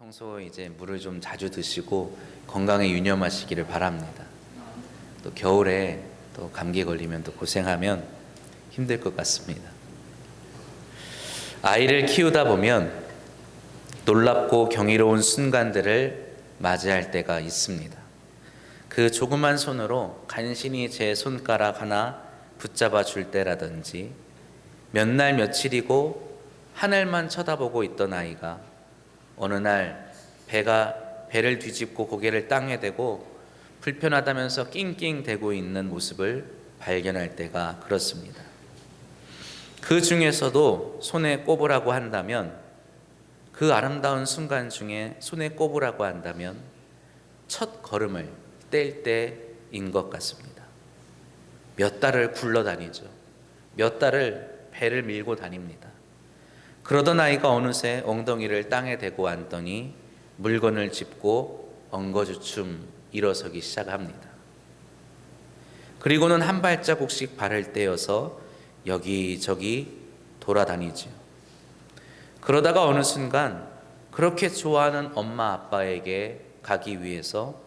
평소에 이제 물을 좀 자주 드시고 건강에 유념하시기를 바랍니다. 또 겨울에 또 감기 걸리면 또 고생하면 힘들 것 같습니다. 아이를 키우다 보면 놀랍고 경이로운 순간들을 맞이할 때가 있습니다. 그 조그만 손으로 간신히 제 손가락 하나 붙잡아 줄 때라든지, 몇 날 며칠이고 하늘만 쳐다보고 있던 아이가 어느 날 배를 뒤집고 고개를 땅에 대고 불편하다면서 낑낑대고 있는 모습을 발견할 때가 그렇습니다. 그 중에서도 손에 꼽으라고 한다면, 그 아름다운 순간 중에 손에 꼽으라고 한다면 첫 걸음을 뗄 때인 것 같습니다. 몇 달을 굴러다니죠. 몇 달을 배를 밀고 다닙니다. 그러던 아이가 어느새 엉덩이를 땅에 대고 앉더니 물건을 짚고 엉거주춤 일어서기 시작합니다. 그리고는 한 발자국씩 발을 떼어서 여기저기 돌아다니죠. 그러다가 어느 순간 그렇게 좋아하는 엄마 아빠에게 가기 위해서,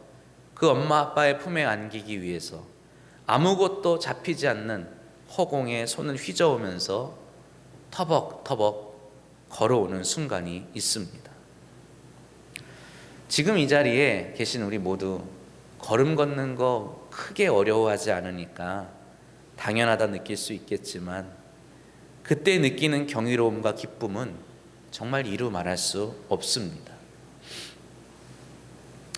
그 엄마 아빠의 품에 안기기 위해서 아무것도 잡히지 않는 허공에 손을 휘저으면서 터벅터벅 걸어오는 순간이 있습니다. 지금 이 자리에 계신 우리 모두 걸음 걷는 거 크게 어려워하지 않으니까 당연하다 느낄 수 있겠지만, 그때 느끼는 경이로움과 기쁨은 정말 이루 말할 수 없습니다.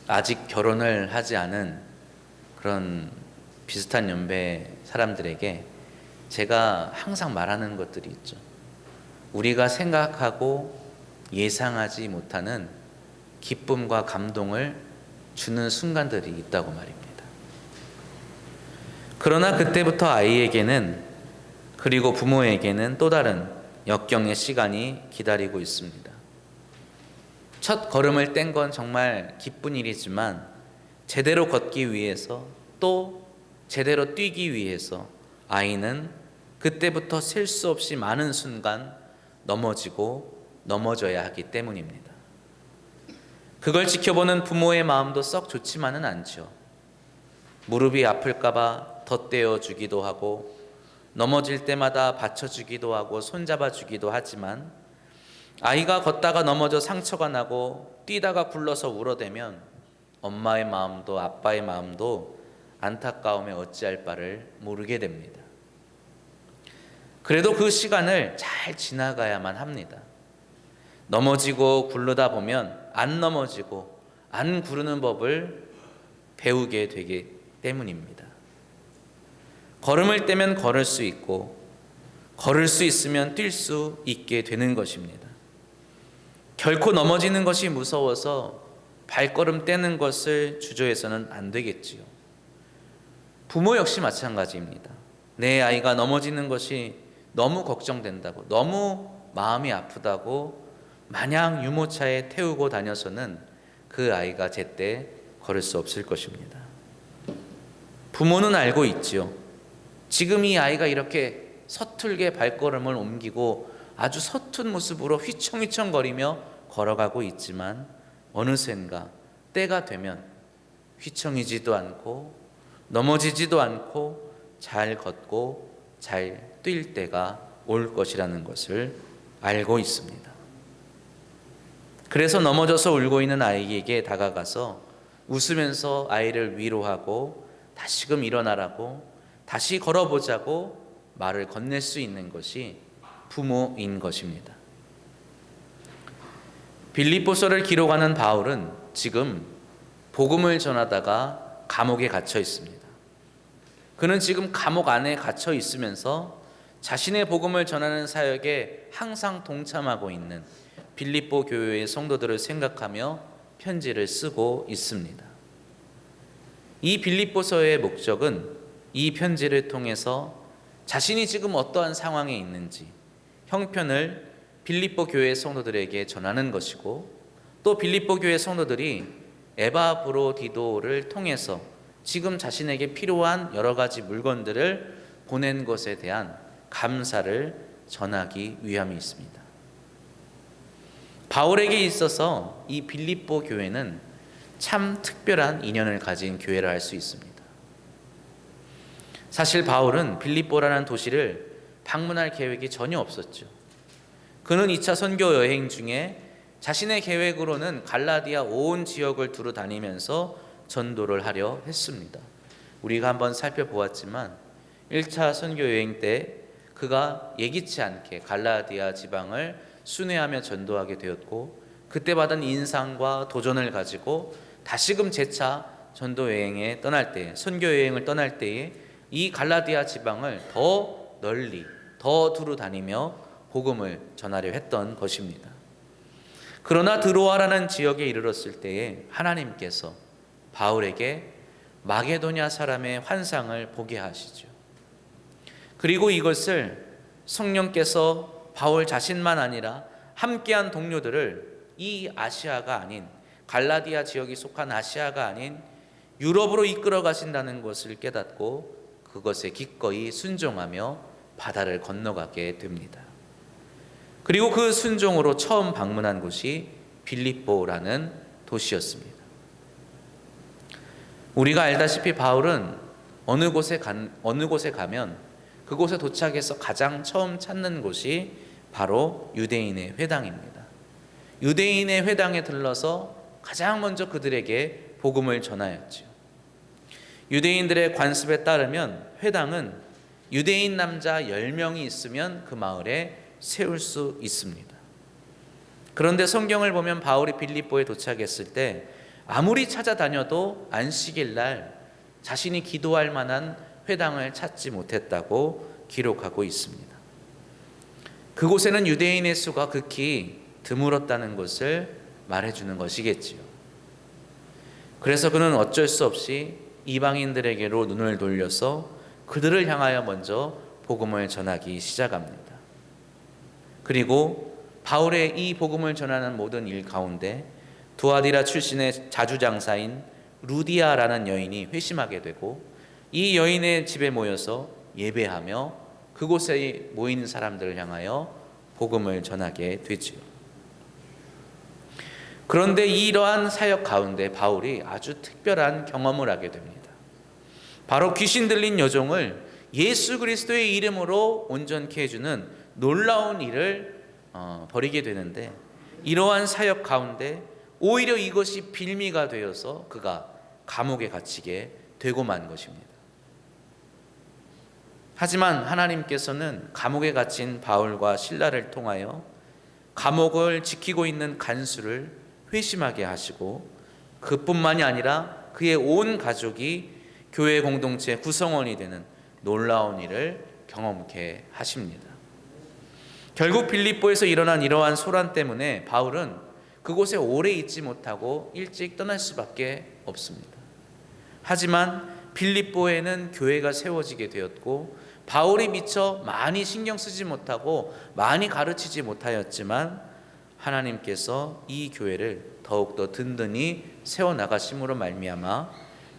아직 결혼을 하지 않은 그런 비슷한 연배 사람들에게 제가 항상 말하는 것들이 있죠. 우리가 생각하고 예상하지 못하는 기쁨과 감동을 주는 순간들이 있다고 말입니다. 그러나 그때부터 아이에게는, 그리고 부모에게는 또 다른 역경의 시간이 기다리고 있습니다. 첫 걸음을 뗀 건 정말 기쁜 일이지만, 제대로 걷기 위해서, 또 제대로 뛰기 위해서 아이는 그때부터 셀 수 없이 많은 순간 넘어지고 넘어져야 하기 때문입니다. 그걸 지켜보는 부모의 마음도 썩 좋지만은 않죠. 무릎이 아플까봐 덧대어 주기도 하고, 넘어질 때마다 받쳐주기도 하고 손잡아 주기도 하지만, 아이가 걷다가 넘어져 상처가 나고 뛰다가 굴러서 울어대면 엄마의 마음도 아빠의 마음도 안타까움에 어찌할 바를 모르게 됩니다. 그래도 그 시간을 잘 지나가야만 합니다. 넘어지고 굴르다 보면 안 넘어지고 안 구르는 법을 배우게 되기 때문입니다. 걸음을 떼면 걸을 수 있고, 걸을 수 있으면 뛸 수 있게 되는 것입니다. 결코 넘어지는 것이 무서워서 발걸음 떼는 것을 주저해서는 안 되겠지요. 부모 역시 마찬가지입니다. 내 아이가 넘어지는 것이 너무 걱정된다고, 너무 마음이 아프다고 마냥 유모차에 태우고 다녀서는 그 아이가 제때 걸을 수 없을 것입니다. 부모는 알고 있지요. 지금 이 아이가 이렇게 서툴게 발걸음을 옮기고 아주 서툰 모습으로 휘청휘청거리며 걸어가고 있지만, 어느샌가 때가 되면 휘청이지도 않고 넘어지지도 않고 잘 걷고 잘 뛸 때가 올 것이라는 것을 알고 있습니다. 그래서 넘어져서 울고 있는 아이에게 다가가서 웃으면서 아이를 위로하고 다시금 일어나라고, 다시 걸어보자고 말을 건넬 수 있는 것이 부모인 것입니다. 빌립보서를 기록하는 바울은 지금 복음을 전하다가 감옥에 갇혀 있습니다. 그는 지금 감옥 안에 갇혀 있으면서 자신의 복음을 전하는 사역에 항상 동참하고 있는 빌립보 교회의 성도들을 생각하며 편지를 쓰고 있습니다. 이 빌립보서의 목적은 이 편지를 통해서 자신이 지금 어떠한 상황에 있는지 형편을 빌립보 교회 성도들에게 전하는 것이고, 또 빌립보 교회 성도들이 에바브로디도를 통해서 지금 자신에게 필요한 여러 가지 물건들을 보낸 것에 대한 감사를 전하기 위함이 있습니다. 바울에게 있어서 이 빌립보 교회는 참 특별한 인연을 가진 교회라 할 수 있습니다. 사실 바울은 빌립보라는 도시를 방문할 계획이 전혀 없었죠. 그는 2차 선교 여행 중에 자신의 계획으로는 갈라디아 온 지역을 두루 다니면서 전도를 하려 했습니다. 우리가 한번 살펴보았지만 1차 선교 여행 때 그가 예기치 않게 갈라디아 지방을 순회하며 전도하게 되었고, 그때 받은 인상과 도전을 가지고 다시금 재차 전도 여행에 떠날 때, 선교 여행을 떠날 때에 이 갈라디아 지방을 더 널리 더 두루 다니며 복음을 전하려 했던 것입니다. 그러나 드로아라는 지역에 이르렀을 때에 하나님께서 바울에게 마게도냐 사람의 환상을 보게 하시죠. 그리고 이것을 성령께서 바울 자신만 아니라 함께한 동료들을 이 아시아가 아닌, 갈라디아 지역이 속한 아시아가 아닌 유럽으로 이끌어 가신다는 것을 깨닫고 그것에 기꺼이 순종하며 바다를 건너가게 됩니다. 그리고 그 순종으로 처음 방문한 곳이 빌립보라는 도시였습니다. 우리가 알다시피 바울은 어느 곳에 가면 그곳에 도착해서 가장 처음 찾는 곳이 바로 유대인의 회당입니다. 유대인의 회당에 들러서 가장 먼저 그들에게 복음을 전하였죠. 유대인들의 관습에 따르면 회당은 유대인 남자 10명이 있으면 그 마을에 세울 수 있습니다. 그런데 성경을 보면 바울이 빌립보에 도착했을 때 아무리 찾아다녀도 안식일 날 자신이 기도할 만한 회당을 찾지 못했다고 기록하고 있습니다. 그곳에는 유대인의 수가 극히 드물었다는 것을 말해주는 것이겠지요. 그래서 그는 어쩔 수 없이 이방인들에게로 눈을 돌려서 그들을 향하여 먼저 복음을 전하기 시작합니다. 그리고 바울의 이 복음을 전하는 모든 일 가운데 두아디라 출신의 자주장사인 루디아라는 여인이 회심하게 되고, 이 여인의 집에 모여서 예배하며 그곳에 모인 사람들을 향하여 복음을 전하게 되지요. 그런데 이러한 사역 가운데 바울이 아주 특별한 경험을 하게 됩니다. 바로 귀신 들린 여종을 예수 그리스도의 이름으로 온전케 해주는 놀라운 일을 벌이게 되는데, 이러한 사역 가운데 오히려 이것이 빌미가 되어서 그가 감옥에 갇히게 되고 만 것입니다. 하지만 하나님께서는 감옥에 갇힌 바울과 실라를 통하여 감옥을 지키고 있는 간수를 회심하게 하시고, 그뿐만이 아니라 그의 온 가족이 교회 공동체 구성원이 되는 놀라운 일을 경험케 하십니다. 결국 빌립보에서 일어난 이러한 소란 때문에 바울은 그곳에 오래 있지 못하고 일찍 떠날 수밖에 없습니다. 하지만 빌립보에는 교회가 세워지게 되었고, 바울이 미처 많이 신경 쓰지 못하고 많이 가르치지 못하였지만 하나님께서 이 교회를 더욱더 든든히 세워나가심으로 말미암아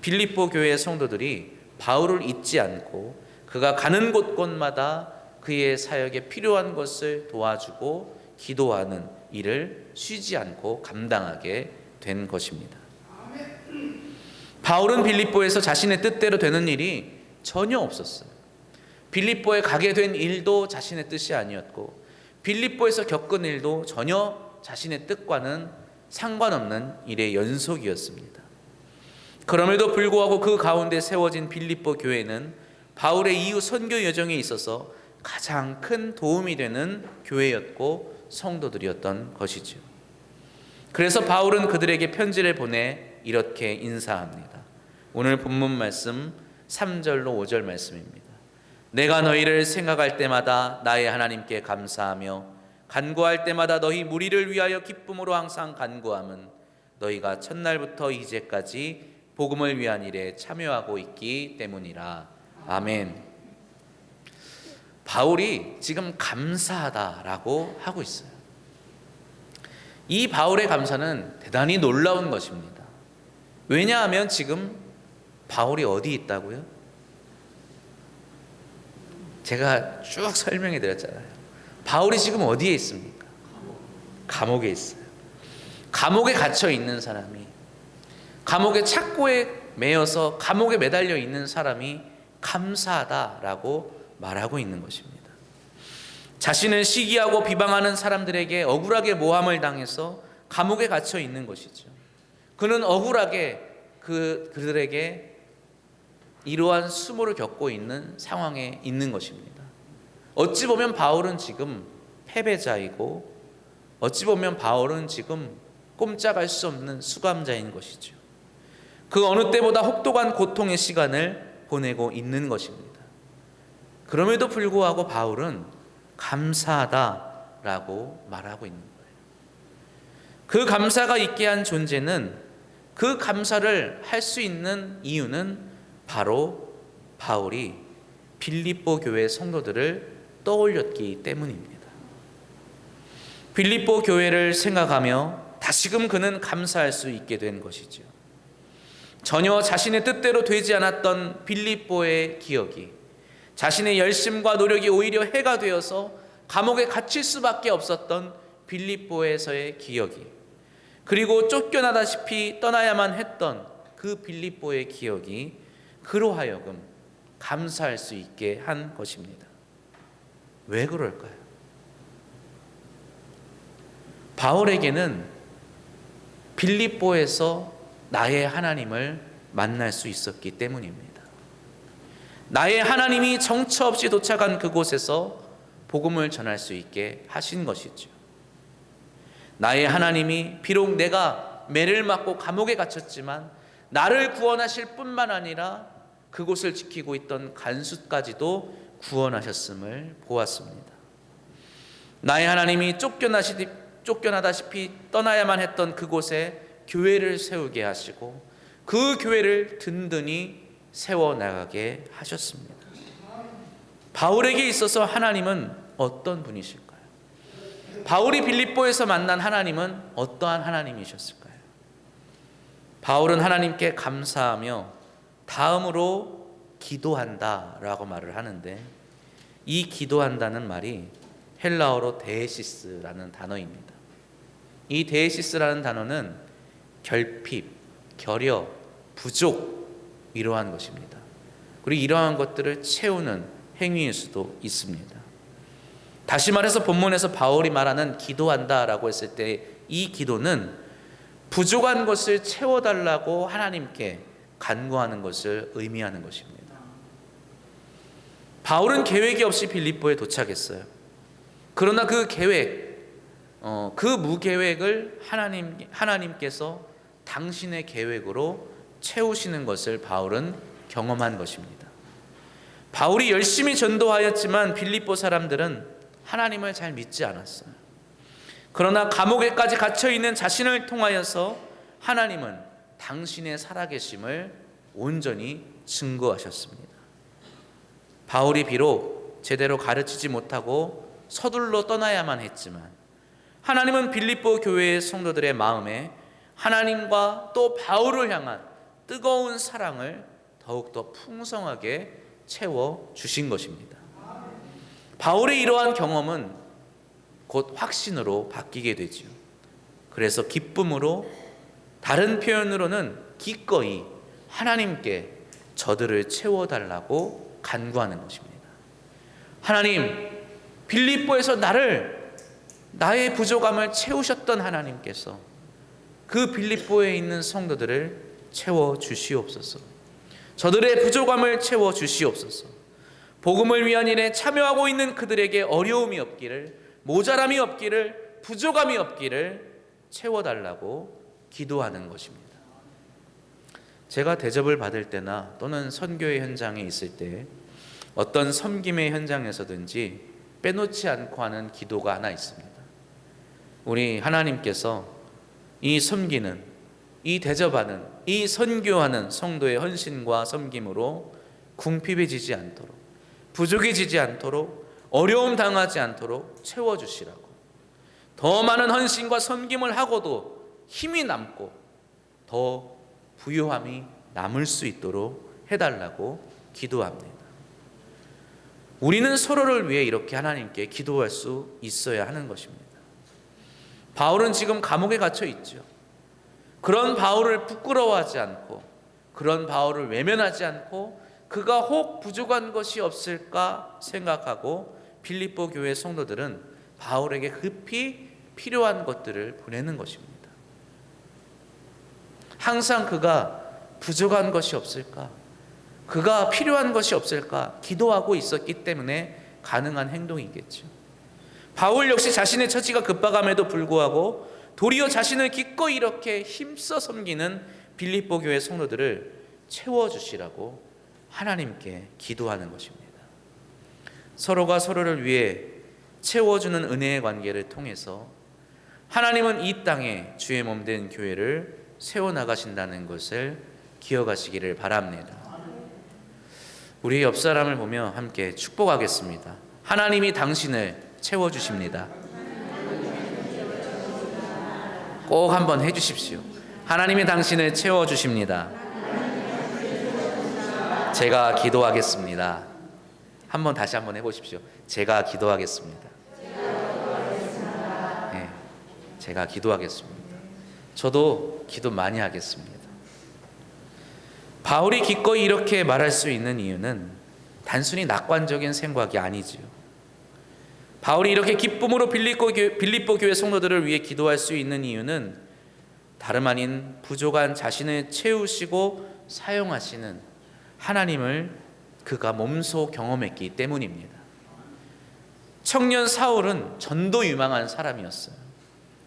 빌립보 교회의 성도들이 바울을 잊지 않고 그가 가는 곳곳마다 그의 사역에 필요한 것을 도와주고 기도하는 일을 쉬지 않고 감당하게 된 것입니다. 바울은 빌립보에서 자신의 뜻대로 되는 일이 전혀 없었어요. 빌립보에 가게 된 일도 자신의 뜻이 아니었고, 빌립보에서 겪은 일도 전혀 자신의 뜻과는 상관없는 일의 연속이었습니다. 그럼에도 불구하고 그 가운데 세워진 빌립보 교회는 바울의 이후 선교 여정에 있어서 가장 큰 도움이 되는 교회였고 성도들이었던 것이죠. 그래서 바울은 그들에게 편지를 보내 이렇게 인사합니다. 오늘 본문 말씀 3절로 5절 말씀입니다. 내가 너희를 생각할 때마다 나의 하나님께 감사하며 간구할 때마다 너희 무리를 위하여 기쁨으로 항상 간구함은 너희가 첫날부터 이제까지 복음을 위한 일에 참여하고 있기 때문이라. 아멘. 바울이 지금 감사하다라고 하고 있어요. 이 바울의 감사는 대단히 놀라운 것입니다. 왜냐하면 지금 바울이 어디 있다고요? 제가 쭉 설명해 드렸잖아요. 바울이 지금 어디에 있습니까? 감옥에 있어요. 감옥에 갇혀 있는 사람이, 감옥의 착고에 매여서 감옥에 매달려 있는 사람이 감사하다라고 말하고 있는 것입니다. 자신을 시기하고 비방하는 사람들에게 억울하게 모함을 당해서 감옥에 갇혀 있는 것이죠. 그는 억울하게 그들에게 이러한 수모를 겪고 있는 상황에 있는 것입니다. 어찌 보면 바울은 지금 패배자이고, 어찌 보면 바울은 지금 꼼짝할 수 없는 수감자인 것이죠. 그 어느 때보다 혹독한 고통의 시간을 보내고 있는 것입니다. 그럼에도 불구하고 바울은 감사하다라고 말하고 있는 거예요. 그 감사가 있게 한 존재는, 그 감사를 할 수 있는 이유는 바로 바울이 빌립보 교회 성도들을 떠올렸기 때문입니다. 빌립보 교회를 생각하며 다시금 그는 감사할 수 있게 된 것이죠. 전혀 자신의 뜻대로 되지 않았던 빌립보의 기억이 자신의 열심과 노력이 오히려 해가 되어서 감옥에 갇힐 수밖에 없었던 빌립보에서의 기억이, 그리고 쫓겨나다시피 떠나야만 했던 그 빌립보의 기억이 그로 하여금 감사할 수 있게 한 것입니다. 왜 그럴까요? 바울에게는 빌립보에서 나의 하나님을 만날 수 있었기 때문입니다. 나의 하나님이 정처 없이 도착한 그곳에서 복음을 전할 수 있게 하신 것이죠. 나의 하나님이 비록 내가 매를 맞고 감옥에 갇혔지만 나를 구원하실 뿐만 아니라 그곳을 지키고 있던 간수까지도 구원하셨음을 보았습니다. 나의 하나님이 쫓겨나다시피 떠나야만 했던 그곳에 교회를 세우게 하시고 그 교회를 든든히 세워나가게 하셨습니다. 바울에게 있어서 하나님은 어떤 분이실까요? 바울이 빌립보에서 만난 하나님은 어떠한 하나님이셨을까요? 바울은 하나님께 감사하며 다음으로 기도한다라고 말을 하는데, 이 기도한다는 말이 헬라어로 데에시스라는 단어입니다. 이 데에시스라는 단어는 결핍, 결여, 부족, 이러한 것입니다. 그리고 이러한 것들을 채우는 행위일 수도 있습니다. 다시 말해서 본문에서 바울이 말하는 기도한다라고 했을 때 이 기도는 부족한 것을 채워달라고 하나님께 간구하는 것을 의미하는 것입니다. 바울은 계획이 없이 빌립보에 도착했어요. 그러나 그 계획, 그 무계획을 하나님께서 당신의 계획으로 채우시는 것을 바울은 경험한 것입니다. 바울이 열심히 전도하였지만 빌립보 사람들은 하나님을 잘 믿지 않았어요. 그러나 감옥에까지 갇혀있는 자신을 통하여서 하나님은 당신의 살아계심을 온전히 증거하셨습니다. 바울이 비록 제대로 가르치지 못하고 서둘러 떠나야만 했지만 하나님은 빌립보 교회의 성도들의 마음에 하나님과 또 바울을 향한 뜨거운 사랑을 더욱더 풍성하게 채워주신 것입니다. 바울의 이러한 경험은 곧 확신으로 바뀌게 되죠. 그래서 기쁨으로, 다른 표현으로는 기꺼이 하나님께 저들을 채워달라고 간구하는 것입니다. 하나님, 빌립보에서 나의 부족함을 채우셨던 하나님께서 그 빌립보에 있는 성도들을 채워주시옵소서. 저들의 부족함을 채워주시옵소서. 복음을 위한 일에 참여하고 있는 그들에게 어려움이 없기를, 모자람이 없기를, 부족함이 없기를 채워달라고 기도하는 것입니다. 제가 대접을 받을 때나 또는 선교의 현장에 있을 때 어떤 섬김의 현장에서든지 빼놓지 않고 하는 기도가 하나 있습니다. 우리 하나님께서 이 섬기는, 이 대접하는, 이 선교하는 성도의 헌신과 섬김으로 궁핍해지지 않도록, 부족해지지 않도록, 어려움 당하지 않도록 채워주시라고, 더 많은 헌신과 섬김을 하고도 힘이 남고 더 부요함이 남을 수 있도록 해달라고 기도합니다. 우리는 서로를 위해 이렇게 하나님께 기도할 수 있어야 하는 것입니다. 바울은 지금 감옥에 갇혀 있죠. 그런 바울을 부끄러워하지 않고, 그런 바울을 외면하지 않고, 그가 혹 부족한 것이 없을까 생각하고 빌립보 교회 성도들은 바울에게 급히 필요한 것들을 보내는 것입니다. 항상 그가 부족한 것이 없을까, 그가 필요한 것이 없을까 기도하고 있었기 때문에 가능한 행동이겠죠. 바울 역시 자신의 처지가 급박함에도 불구하고 도리어 자신을 기꺼이 이렇게 힘써 섬기는 빌립보 교회 성도들을 채워주시라고 하나님께 기도하는 것입니다. 서로가 서로를 위해 채워주는 은혜의 관계를 통해서 하나님은 이 땅에 주의 몸 된 교회를 세워나가신다는 것을 기억하시기를 바랍니다. 우리 옆 사람을 보며 함께 축복하겠습니다. 하나님이 당신을 채워주십니다. 꼭 한번 해주십시오. 하나님이 당신을 채워주십니다. 제가 기도하겠습니다. 한번 다시 한번 해보십시오. 제가 기도하겠습니다. 네, 제가 기도하겠습니다. 저도 기도 많이 하겠습니다. 바울이 기꺼이 이렇게 말할 수 있는 이유는 단순히 낙관적인 생각이 아니지요. 바울이 이렇게 기쁨으로 빌립보 교회 성도들을 위해 기도할 수 있는 이유는 다름 아닌 부족한 자신을 채우시고 사용하시는 하나님을 그가 몸소 경험했기 때문입니다. 청년 사울은 전도 유망한 사람이었어요.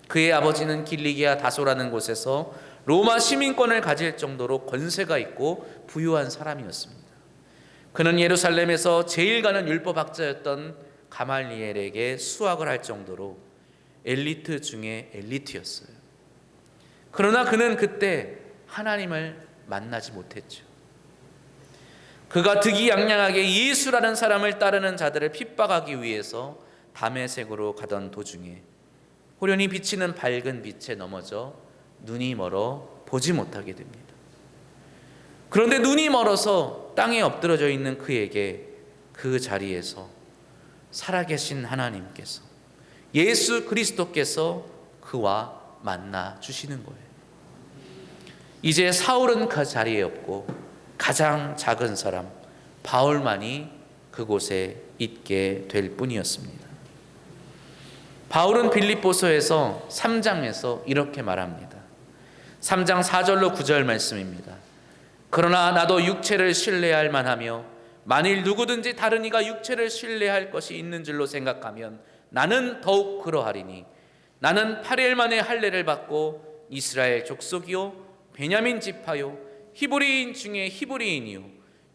그의 아버지는 길리기아 다소라는 곳에서 로마 시민권을 가질 정도로 권세가 있고 부유한 사람이었습니다. 그는 예루살렘에서 제일 가는 율법학자였던 가말리엘에게 수학을 할 정도로 엘리트 중에 엘리트였어요. 그러나 그는 그때 하나님을 만나지 못했죠. 그가 득이양양하게 예수라는 사람을 따르는 자들을 핍박하기 위해서 다메섹으로 가던 도중에 호련히 비치는 밝은 빛에 넘어져 눈이 멀어 보지 못하게 됩니다. 그런데 눈이 멀어서 땅에 엎드러져 있는 그에게 그 자리에서 살아계신 하나님께서, 예수 그리스도께서 그와 만나 주시는 거예요. 이제 사울은 그 자리에 없고 가장 작은 사람 바울만이 그곳에 있게 될 뿐이었습니다. 바울은 빌립보서에서 3장에서 이렇게 말합니다. 3장 4절로 9절 말씀입니다. 그러나 나도 육체를 신뢰할 만하며 만일 누구든지 다른 이가 육체를 신뢰할 것이 있는 줄로 생각하면 나는 더욱 그러하리니 나는 8일 만에 할례를 받고 이스라엘 족속이요 베냐민 지파요 히브리인 중에 히브리인이요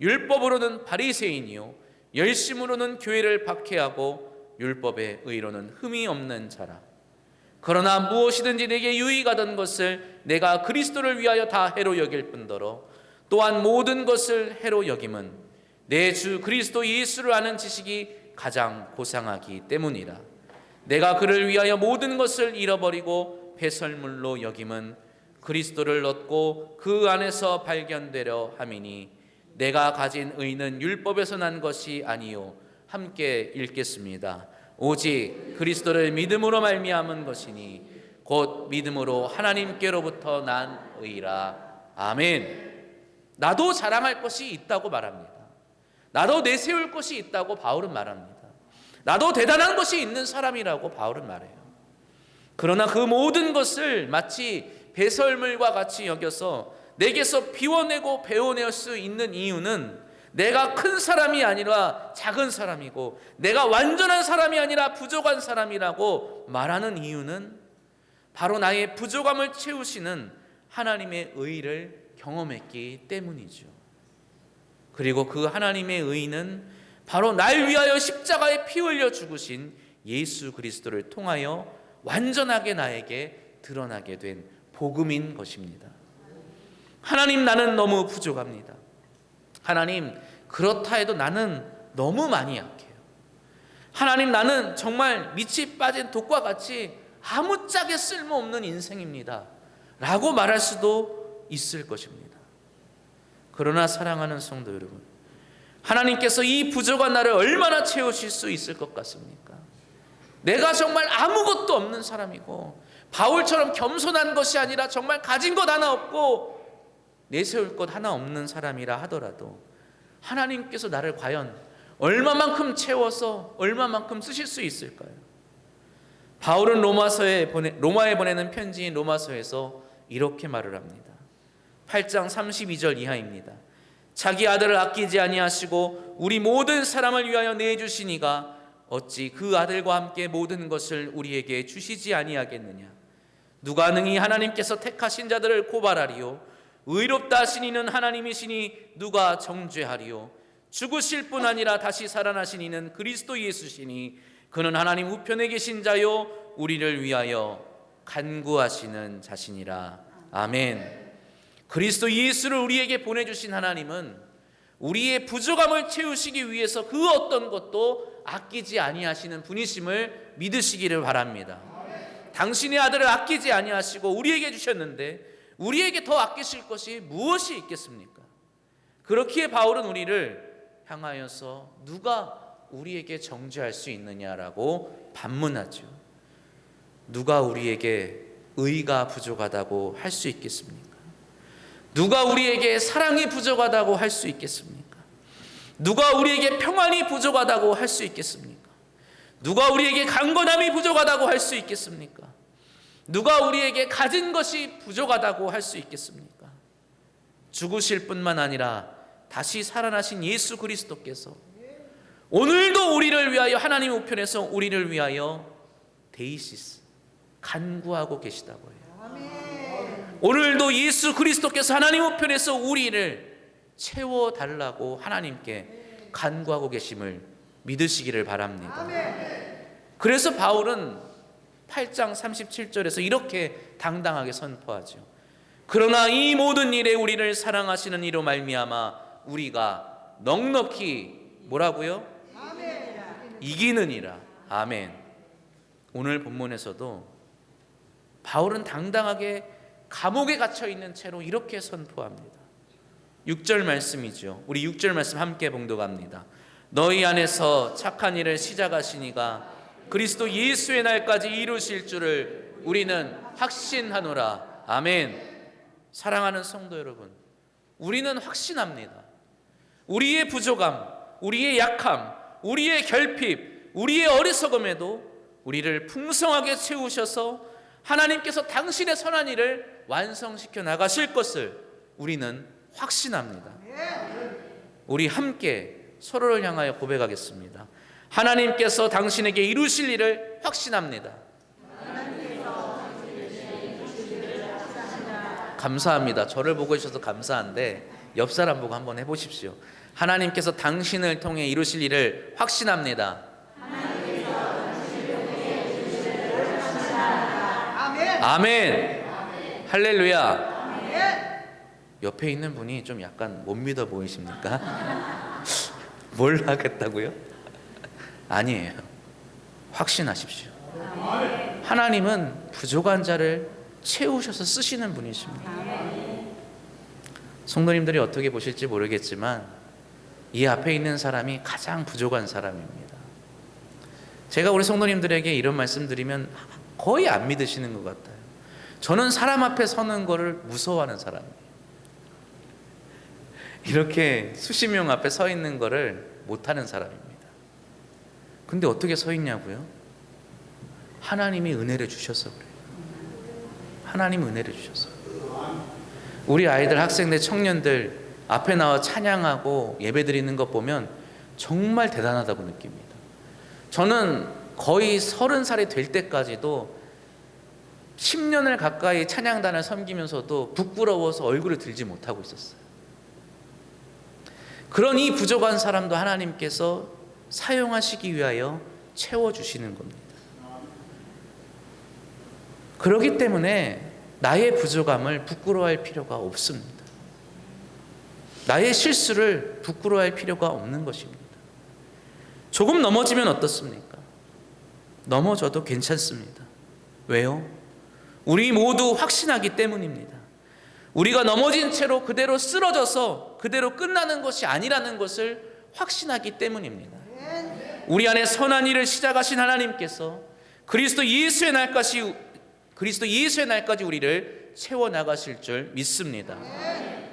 율법으로는 바리새인이요 열심으로는 교회를 박해하고 율법의 의로는 흠이 없는 자라. 그러나 무엇이든지 내게 유익하던 것을 내가 그리스도를 위하여 다 해로 여길 뿐더러 또한 모든 것을 해로 여김은 내 주 그리스도 예수를 아는 지식이 가장 고상하기 때문이라. 내가 그를 위하여 모든 것을 잃어버리고 배설물로 여김은 그리스도를 얻고 그 안에서 발견되려 함이니 내가 가진 의는 율법에서 난 것이 아니요. 함께 읽겠습니다. 오직 그리스도를 믿음으로 말미암은 것이니 곧 믿음으로 하나님께로부터 난 의라. 아멘. 나도 자랑할 것이 있다고 말합니다. 나도 내세울 것이 있다고 바울은 말합니다. 나도 대단한 것이 있는 사람이라고 바울은 말해요. 그러나 그 모든 것을 마치 배설물과 같이 여겨서 내게서 비워내고 배워낼 수 있는 이유는 내가 큰 사람이 아니라 작은 사람이고 내가 완전한 사람이 아니라 부족한 사람이라고 말하는 이유는 바로 나의 부족함을 채우시는 하나님의 의를 경험했기 때문이죠. 그리고 그 하나님의 의는 바로 날 위하여 십자가에 피 흘려 죽으신 예수 그리스도를 통하여 완전하게 나에게 드러나게 된 복음인 것입니다. 하나님, 나는 너무 부족합니다. 하나님, 그렇다 해도 나는 너무 많이 약해요. 하나님, 나는 정말 밑이 빠진 독과 같이 아무짝에 쓸모없는 인생입니다 라고 말할 수도 있을 것입니다. 그러나 사랑하는 성도 여러분, 하나님께서 이 부족한 나를 얼마나 채우실 수 있을 것 같습니까? 내가 정말 아무것도 없는 사람이고 바울처럼 겸손한 것이 아니라 정말 가진 것 하나 없고 내세울 것 하나 없는 사람이라 하더라도 하나님께서 나를 과연 얼마만큼 채워서 얼마만큼 쓰실 수 있을까요? 바울은 로마에 보내는 편지인 로마서에서 이렇게 말을 합니다. 8장 32절 이하입니다. 자기 아들을 아끼지 아니하시고 우리 모든 사람을 위하여 내주시니가 어찌 그 아들과 함께 모든 것을 우리에게 주시지 아니하겠느냐. 누가 능히 하나님께서 택하신 자들을 고발하리요. 의롭다 하신 이는 하나님이시니 누가 정죄하리요. 죽으실 뿐 아니라 다시 살아나신 이는 그리스도 예수시니 그는 하나님 우편에 계신 자요 우리를 위하여 간구하시는 자신이라. 아멘. 그리스도 예수를 우리에게 보내주신 하나님은 우리의 부족함을 채우시기 위해서 그 어떤 것도 아끼지 아니하시는 분이심을 믿으시기를 바랍니다. 당신의 아들을 아끼지 아니하시고 우리에게 주셨는데 우리에게 더 아끼실 것이 무엇이 있겠습니까? 그렇기에 바울은 우리를 향하여서 누가 우리에게 정죄할 수 있느냐라고 반문하죠. 누가 우리에게 의가 부족하다고 할 수 있겠습니까? 누가 우리에게 사랑이 부족하다고 할 수 있겠습니까? 누가 우리에게 평안이 부족하다고 할 수 있겠습니까? 누가 우리에게 강건함이 부족하다고 할 수 있겠습니까? 누가 우리에게 가진 것이 부족하다고 할 수 있겠습니까? 죽으실 뿐만 아니라 다시 살아나신 예수 그리스도께서 오늘도 우리를 위하여 하나님 우편에서 우리를 위하여 데이시스 간구하고 계시다고 해요. 오늘도 예수 그리스도께서 하나님 우편에서 우리를 채워달라고 하나님께 간구하고 계심을 믿으시기를 바랍니다. 그래서 바울은 8장 37절에서 이렇게 당당하게 선포하죠. 그러나 이 모든 일에 우리를 사랑하시는 이로 말미암아 우리가 넉넉히 뭐라고요? 이기느니라. 아멘. 오늘 본문에서도 바울은 당당하게 감옥에 갇혀 있는 채로 이렇게 선포합니다. 6절 말씀이죠. 우리 6절 말씀 함께 봉독합니다. 너희 안에서 착한 일을 시작하시니가 그리스도 예수의 날까지 이루실 줄을 우리는 확신하노라. 아멘. 사랑하는 성도 여러분, 우리는 확신합니다. 우리의 부족함, 우리의 약함, 우리의 결핍, 우리의 어리석음에도 우리를 풍성하게 채우셔서 하나님께서 당신의 선한 일을 완성시켜 나가실 것을 우리는 확신합니다. 우리 함께 서로를 향하여 고백하겠습니다. 하나님께서 당신에게 이루실 일을 확신합니다. 감사합니다. 저를 보고 계셔서 감사한데 옆 사람 보고 한번 해보십시오. 하나님께서 당신을 통해 이루실 일을 확신합니다. 아멘. 할렐루야. 옆에 있는 분이 좀 약간 못 믿어 보이십니까? 뭘 하겠다고요? 아니에요. 확신하십시오. 하나님은 부족한 자를 채우셔서 쓰시는 분이십니다. 성도님들이 어떻게 보실지 모르겠지만 이 앞에 있는 사람이 가장 부족한 사람입니다. 제가 우리 성도님들에게 이런 말씀 드리면 거의 안 믿으시는 것 같아요. 저는 사람 앞에 서는 거를 무서워하는 사람이에요. 이렇게 수십 명 앞에 서 있는 거를 못하는 사람입니다. 근데 어떻게 서 있냐고요? 하나님이 은혜를 주셔서 그래요. 하나님 은혜를 주셔서. 우리 아이들, 학생들, 청년들 앞에 나와 찬양하고 예배드리는 것 보면 정말 대단하다고 느낍니다. 저는 거의 30살이 될 때까지도 10년을 가까이 찬양단을 섬기면서도 부끄러워서 얼굴을 들지 못하고 있었어요. 그런 이 부족한 사람도 하나님께서 사용하시기 위하여 채워주시는 겁니다. 그렇기 때문에 나의 부족함을 부끄러워할 필요가 없습니다. 나의 실수를 부끄러워할 필요가 없는 것입니다. 조금 넘어지면 어떻습니까? 넘어져도 괜찮습니다. 왜요? 우리 모두 확신하기 때문입니다. 우리가 넘어진 채로 그대로 쓰러져서 그대로 끝나는 것이 아니라는 것을 확신하기 때문입니다. 우리 안에 선한 일을 시작하신 하나님께서 그리스도 예수의 날까지 그리스도 예수의 날까지 우리를 채워나가실 줄 믿습니다.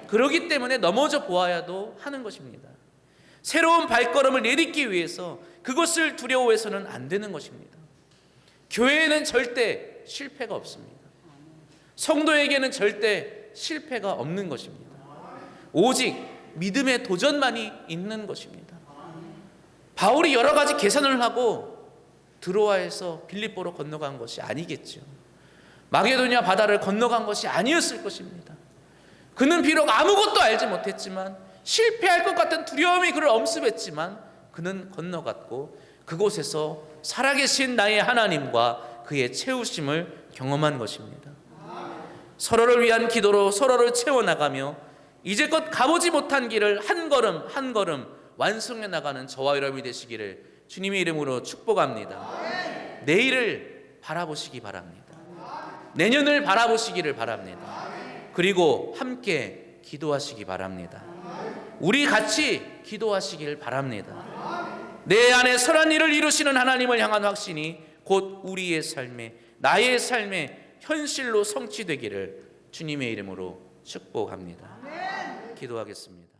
그렇기 때문에 넘어져 보아야도 하는 것입니다. 새로운 발걸음을 내딛기 위해서 그것을 두려워해서는 안 되는 것입니다. 교회에는 절대 실패가 없습니다. 성도에게는 절대 실패가 없는 것입니다. 오직 믿음의 도전만이 있는 것입니다. 바울이 여러 가지 계산을 하고 드로아에서 빌립보로 건너간 것이 아니겠죠. 마게도냐 바다를 건너간 것이 아니었을 것입니다. 그는 비록 아무것도 알지 못했지만, 실패할 것 같은 두려움이 그를 엄습했지만 그는 건너갔고 그곳에서 살아계신 나의 하나님과 그의 채우심을 경험한 것입니다. 서로를 위한 기도로 서로를 채워나가며 이제껏 가보지 못한 길을 한 걸음 한 걸음 완성해 나가는 저와 여러분이 되시기를 주님의 이름으로 축복합니다. 내일을 바라보시기 바랍니다. 내년을 바라보시기를 바랍니다. 그리고 함께 기도하시기 바랍니다. 우리 같이 기도하시길 바랍니다. 내 안에 선한 일을 이루시는 하나님을 향한 확신이 곧 우리의 삶에, 나의 삶에 현실로 성취되기를 주님의 이름으로 축복합니다. 기도하겠습니다.